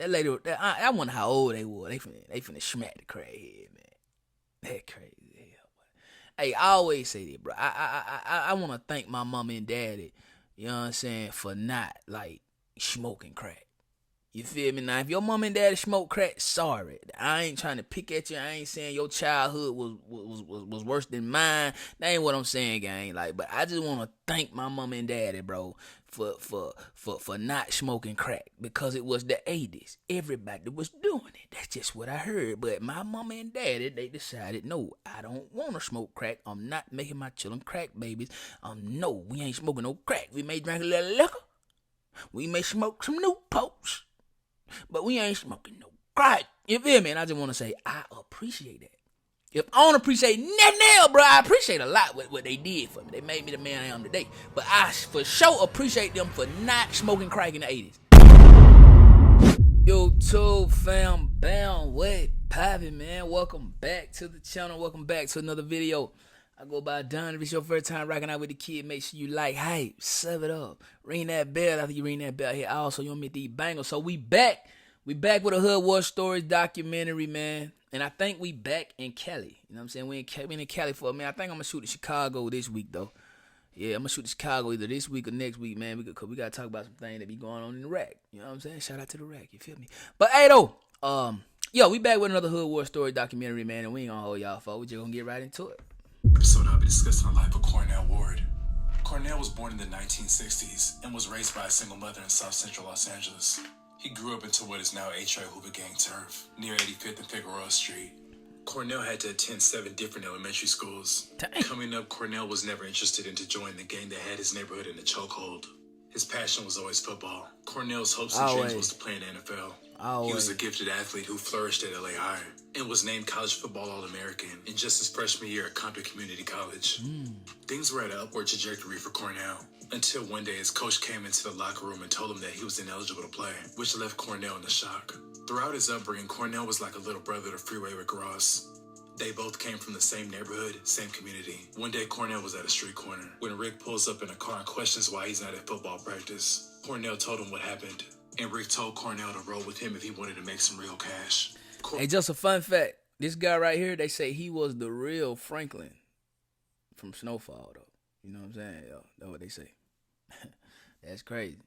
That lady, I wonder how old they were. They finna smack the crackhead, man. That crazy. Hey, I always say that, bro. I want to thank my mama and daddy, you know what I'm saying, for not, like, smoking crack. You feel me? Now, if your mom and daddy smoke crack, sorry. I ain't trying to pick at you. I ain't saying your childhood was worse than mine. That ain't what I'm saying, gang. Like, but I just want to thank my mom and daddy, bro, for not smoking crack, because it was the 80s. Everybody was doing it. That's just what I heard. But my mama and daddy, they decided, no, I don't want to smoke crack. I'm not making my children crack babies. No, we ain't smoking no crack. We may drink a little liquor. We may smoke some Newports. But we ain't smoking no crack. You feel me? And I just want to say, I appreciate that. If I don't appreciate nothing else, bro, I appreciate a lot what they did for me. They made me the man I am today. But I for sure appreciate them for not smoking crack in the 80s. YouTube fam, bam, what poppin', man? Welcome back to the channel. Welcome back to another video. I go by Don. If it's your first time rocking out with the kid, make sure you like, hype, sub it up. Ring that bell after you ring that bell here. Also, you don't miss these bangles. So we back. We back with a Hood War Stories documentary, man. And I think we back in Cali. You know what I'm saying? We in Cali for a minute. I think I'm going to shoot in Chicago this week, though. Yeah, I'm going to shoot in Chicago either this week or next week, man. Because we got to talk about some things that be going on in the rack. You know what I'm saying? Shout out to the rack. You feel me? But, hey, though. Yo, we back with another Hood War Story documentary, man. And we ain't going to hold y'all, folks. We just going to get right into it. Episode I'll be discussing the life of CORNELL Ward. CORNELL was born in the 1960s and was raised by a single mother in South Central Los Angeles. He grew up into what is now H.I. Hoover Gang turf, near 85th and Figueroa Street. CORNELL had to attend 7 different elementary schools. Dang. Coming up, CORNELL was never interested in to join the gang that had his neighborhood in a chokehold. His passion was always football. CORNELL's hopes and dreams was to play in the NFL. He was a gifted athlete who flourished at LA High and was named College Football All-American in just his freshman year at Compton Community College. Things were at an upward trajectory for CORNELL until one day his coach came into the locker room and told him that he was ineligible to play, which left CORNELL in a shock. Throughout his upbringing, CORNELL was like a little brother to Freeway Rick Ross. They both came from the same neighborhood, same community. One day, CORNELL was at a street corner when Rick pulls up in a car and questions why he's not at football practice. CORNELL told him what happened, and Rick told CORNELL to roll with him if he wanted to make some real cash. Hey, just a fun fact. This guy right here, they say he was the real Franklin from Snowfall, though. You know what I'm saying? Yo, that's what they say. That's crazy.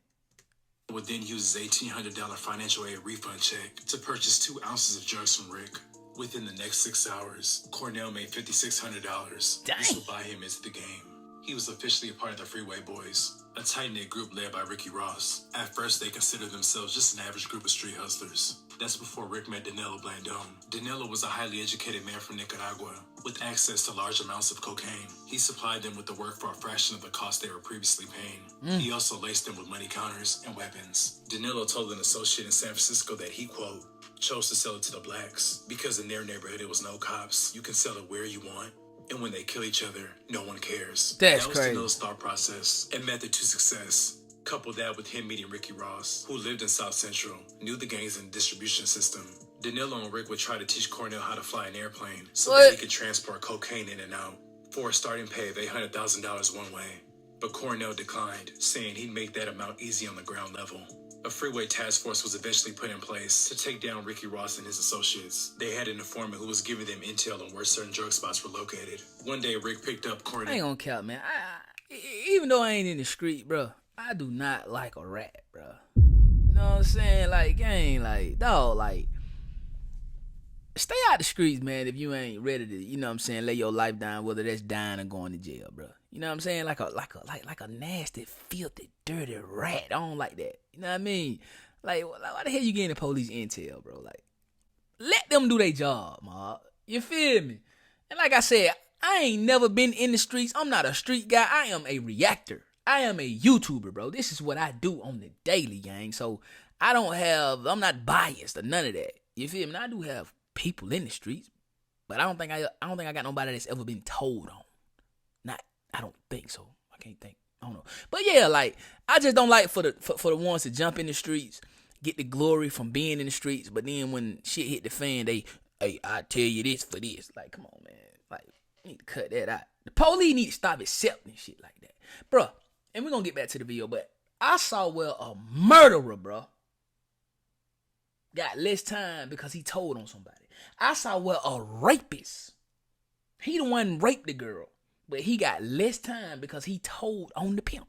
Would then use his $1,800 financial aid refund check to purchase 2 ounces of drugs from Rick. Within the next 6 hours, CORNELL made $5,600. Dang. This would buy him into the game. He was officially a part of the Freeway Boys, a tight-knit group led by Ricky Ross. At first, they considered themselves just an average group of street hustlers. That's before Rick met Danilo Blandon. Danilo was a highly educated man from Nicaragua with access to large amounts of cocaine. He supplied them with the work for a fraction of the cost they were previously paying. He also laced them with money counters and weapons. Danilo told an associate in San Francisco that he, quote, chose to sell it to the blacks because in their neighborhood it was no cops. You can sell it where you want. And when they kill each other, no one cares. That's that was crazy. Danilo's thought process and method to success. Couple that with him meeting Ricky Ross, who lived in South Central, knew the gangs and distribution system. Danilo and Rick would try to teach CORNELL how to fly an airplane so that he could transport cocaine in and out for a starting pay of $800,000 one way. But CORNELL declined, saying he'd make that amount easy on the ground level. A freeway task force was eventually put in place to take down Ricky Ross and his associates. They had an informant who was giving them intel on where certain drug spots were located. One day, Rick picked up CORNELL. I ain't gonna count, man. Even though I ain't in the street, bro, I do not like a rat, bro. You know what I'm saying? Like, gang, like, dog, like, stay out the streets, man, if you ain't ready to, you know what I'm saying, lay your life down, whether that's dying or going to jail, bro. You know what I'm saying? Like a nasty, filthy, dirty rat. I don't like that. You know what I mean? Like, why the hell you getting the police intel, bro? Like, let them do their job, ma. You feel me? And like I said, I ain't never been in the streets. I'm not a street guy. I am a reactor. I am a YouTuber, bro. This is what I do on the daily, gang. So I'm not biased or none of that. You feel me? And I do have people in the streets, but I don't think I got nobody that's ever been told on. I don't think so. I can't think. I don't know. But yeah, like, I just don't like for the ones to jump in the streets, get the glory from being in the streets, but then when shit hit the fan, hey, I tell you this for this. Like, come on, man. Like, you need to cut that out. The police need to stop accepting shit like that. Bruh, and we're going to get back to the video, but I saw where a murderer, bruh, got less time because he told on somebody. I saw where a rapist, he the one raped the girl, but he got less time because he told on the pimp.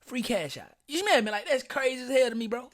Free cash out. You smell me? Like, that's crazy as hell to me, bro.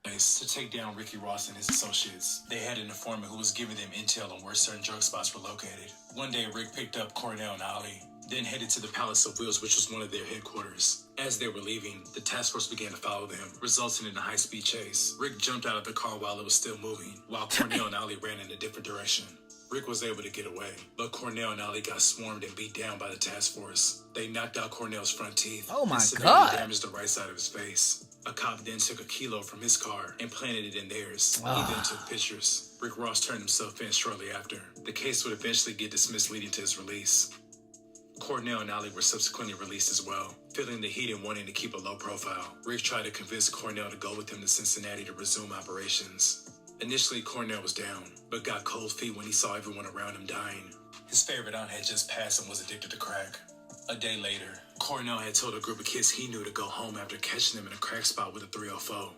To take down Ricky Ross and his associates, they had an informant who was giving them intel on where certain drug spots were located. One day, Rick picked up Cornell and Ali, then headed to the Palace of Wheels, which was one of their headquarters. As they were leaving, the task force began to follow them, resulting in a high-speed chase. Rick jumped out of the car while it was still moving, while Cornell and Ali ran in a different direction. Rick was able to get away, but Cornell and Ali got swarmed and beat down by the task force. They knocked out Cornell's front teeth and severely damaged the right side of his face. A cop then took a kilo from his car and planted it in theirs. He then took pictures. Rick Ross turned himself in shortly after. The case would eventually get dismissed, leading to his release. Cornell and Ali were subsequently released as well. Feeling the heat and wanting to keep a low profile, Rick tried to convince Cornell to go with him to Cincinnati to resume operations. Initially, Cornell was down, but got cold feet when he saw everyone around him dying. His favorite aunt had just passed and was addicted to crack. A day later, Cornell had told a group of kids he knew to go home after catching them in a crack spot with a 304.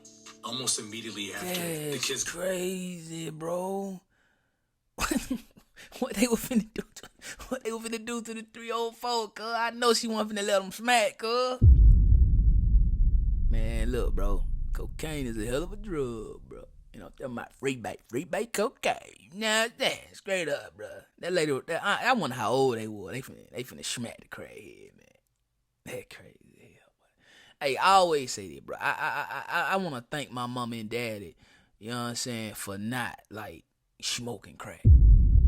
Almost immediately after, the kids... crazy, bro. What they were finna do to the 304, cuz? I know she wasn't finna let them smack, cuz. Man, look, bro. Cocaine is a hell of a drug, bro. You know, they're my free bait cocaine. Now that's straight up, bro. That lady, I wonder how old they were. They finna smack the crackhead, man. That crazy hell, boy. Hey, I always say this, bro. I want to thank my mom and daddy, you know what I'm saying, for not, like, smoking crack.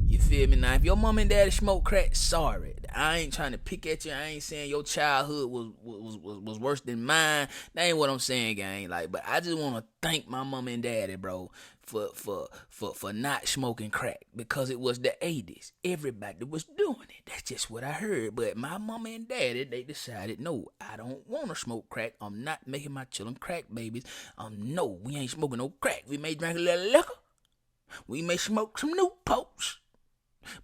You feel me? Now, if your mom and daddy smoke crack, sorry. I ain't trying to pick at you. I ain't saying your childhood was worse than mine. That ain't what I'm saying, gang. Like, but I just want to thank my mom and daddy, bro, for not smoking crack, because it was the 80s. Everybody was doing it. That's just what I heard. But my mom and daddy, they decided, no, I don't want to smoke crack. I'm not making my children crack babies. No, we ain't smoking no crack. We may drink a little liquor. We may smoke some Newports.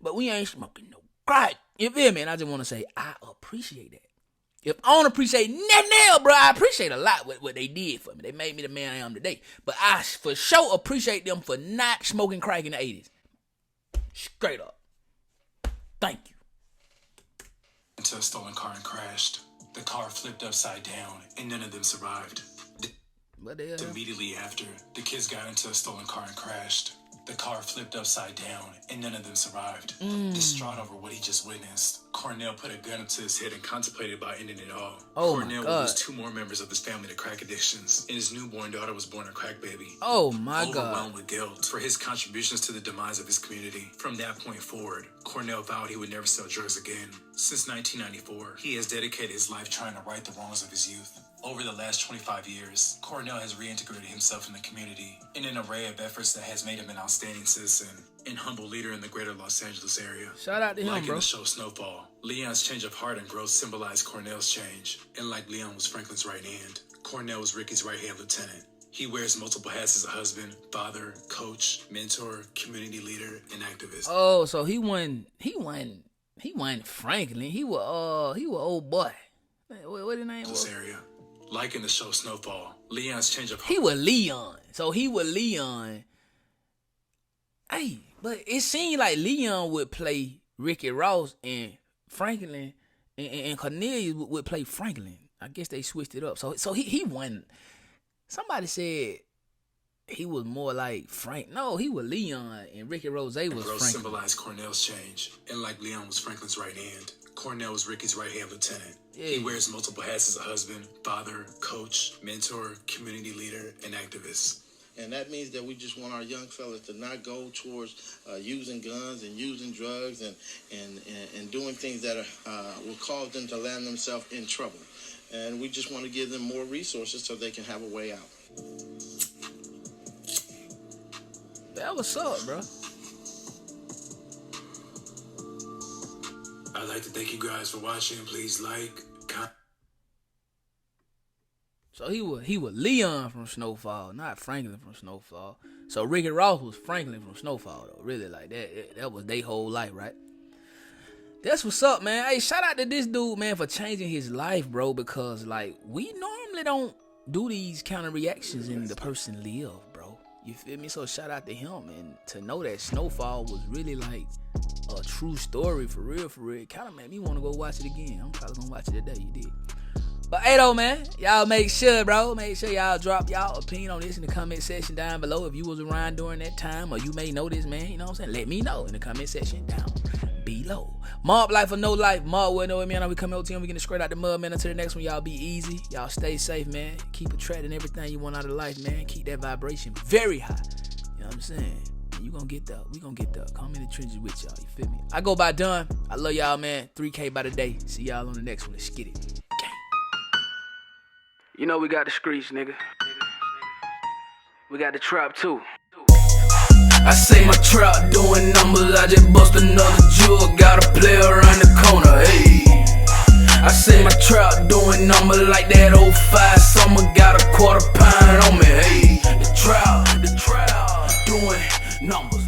But we ain't smoking no crack. You feel me? And I just want to say, I appreciate that. If I don't appreciate nothing else, bro, I appreciate a lot what they did for me. They made me the man I am today. But I for sure appreciate them for not smoking crack in the 80s. Straight up. Thank you. Into a stolen car and crashed. The car flipped upside down, and none of them survived. Immediately after, the kids got into a stolen car and crashed. The car flipped upside down, and none of them survived. Distraught over what he just witnessed, Cornell put a gun up to his head and contemplated about ending it all. Cornell would lose 2 more members of his family to crack addictions, and his newborn daughter was born a crack baby. Oh my God. Overwhelmed with guilt for his contributions to the demise of his community. From that point forward, Cornell vowed he would never sell drugs again. Since 1994, he has dedicated his life trying to right the wrongs of his youth. Over the last 25 years, Cornell has reintegrated himself in the community in an array of efforts that has made him an outstanding citizen and humble leader in the greater Los Angeles area. Shout out to him, like bro. In the show Snowfall, Leon's change of heart and growth symbolized Cornell's change. And like Leon was Franklin's right hand, Cornell was Ricky's right-hand lieutenant. He wears multiple hats as a husband, father, coach, mentor, community leader, and activist. Oh, so he won Franklin. He was old boy. What his name was? This area. Like in the show Snowfall, Leon's change of heart. He was Leon. So he was Leon. Hey, but it seemed like Leon would play Ricky Ross and Franklin and Cornelius would play Franklin. I guess they switched it up. So he won. Somebody said he was more like Frank. No, he was Leon and Ricky Rose was Franklin. Rose symbolized Cornell's change. And like Leon was Franklin's right hand, Cornell was Ricky's right-hand lieutenant. Yeah. He wears multiple hats as a husband, father, coach, mentor, community leader, and activist. And that means that we just want our young fellas to not go towards using guns and using drugs and doing things that will cause them to land themselves in trouble. And we just want to give them more resources so they can have a way out. That was up, bro. I'd like to thank you guys for watching. Please like, comment. So he was Leon from Snowfall, not Franklin from Snowfall. So Ricky Ross was Franklin from Snowfall, though. Really, like that was their whole life, right? That's what's up, man. Hey, shout out to this dude, man, for changing his life, bro. Because like we normally don't do these kind of reactions in the person live, bro. You feel me? So shout out to him, and to know that Snowfall was really like a true story for real, it kind of made me want to go watch it again. I'm probably gonna watch it today. You did. But hey though, man, y'all make sure y'all drop y'all opinion on this in the comment section down below. If you was around during that time, or you may know this, man, you know what I'm saying? Let me know in the comment section down below. Mob life or no life, Mob will know it, man. I be coming over to him. We getting straight out the mud, man. Until the next one, y'all be easy. Y'all stay safe, man. Keep attracting everything you want out of life, man. Keep that vibration very high. You know what I'm saying? You gonna get there. We gonna get there. Come in the trenches with y'all. You feel me? I go by done. I love y'all, man. 3K by the day. See y'all on the next one. Let's get it. Gang. You know we got the streets, nigga. We got the trap too. I say my trap doing numbers. I just bust another jewel. Got a player around the corner. Hey. I say my trap doing numbers like that 05 summer. Got a quarter pound on me. Hey. The trap doing numbers.